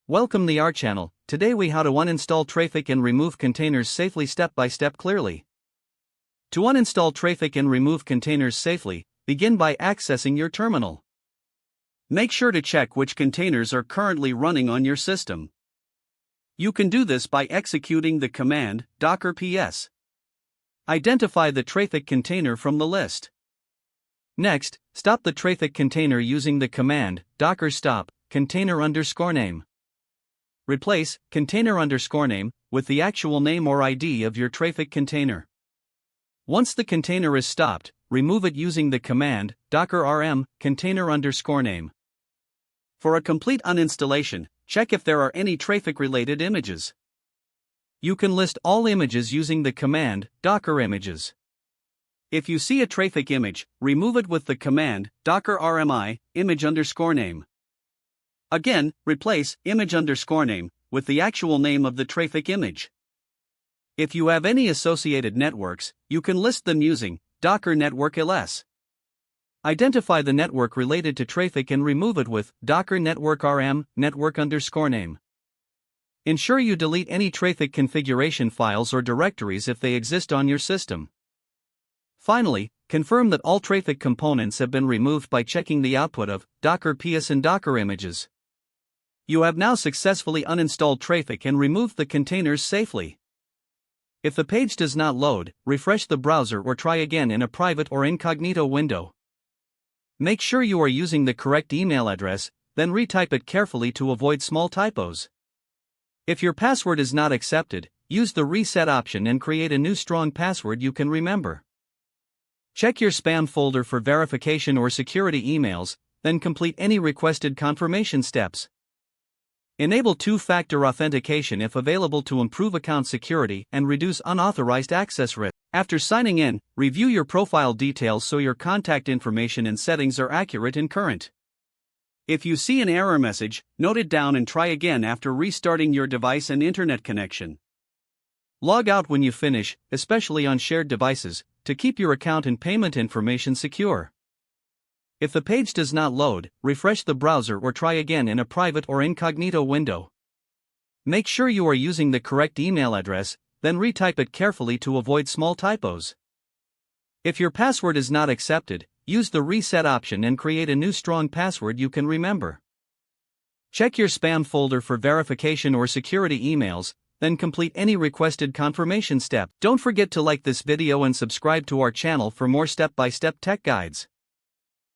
Welcome to our channel. Today we how to uninstall Traefik and remove containers safely step by step clearly. To uninstall Traefik and remove containers safely, begin by accessing your terminal. Make sure to check which containers are currently running on your system. You can do this by executing the command docker ps. Identify the Traefik container from the list. Next, stop the Traefik container using the command docker stop container_name. Replace container_name with the actual name or ID of your Traefik container. Once the container is stopped, remove it using the command docker rm container_name. For a complete uninstallation, check if there are any Traefik related images. You can list all images using the command docker images. If you see a Traefik image, remove it with the command docker rmi image_name. Again, replace image_name with the actual name of the Traefik image. If you have any associated networks, you can list them using docker network ls. Identify the network related to Traefik and remove it with docker network rm network_name. Ensure you delete any Traefik configuration files or directories if they exist on your system. Finally, confirm that all Traefik components have been removed by checking the output of docker ps and docker images. You have now successfully uninstalled Traefik and removed the containers safely. If the page does not load, refresh the browser or try again in a private or incognito window. Make sure you are using the correct email address, then retype it carefully to avoid small typos. If your password is not accepted, use the reset option and create a new strong password you can remember. Check your spam folder for verification or security emails, then complete any requested confirmation steps. Enable two-factor authentication if available to improve account security and reduce unauthorized access risk. After signing in, review your profile details so your contact information and settings are accurate and current. If you see an error message, note it down and try again after restarting your device and internet connection. Log out when you finish, especially on shared devices, to keep your account and payment information secure. If the page does not load, refresh the browser or try again in a private or incognito window. Make sure you are using the correct email address, then retype it carefully to avoid small typos. If your password is not accepted, use the reset option and create a new strong password you can remember. Check your spam folder for verification or security emails, then complete any requested confirmation step. Don't forget to like this video and subscribe to our channel for more step-by-step tech guides.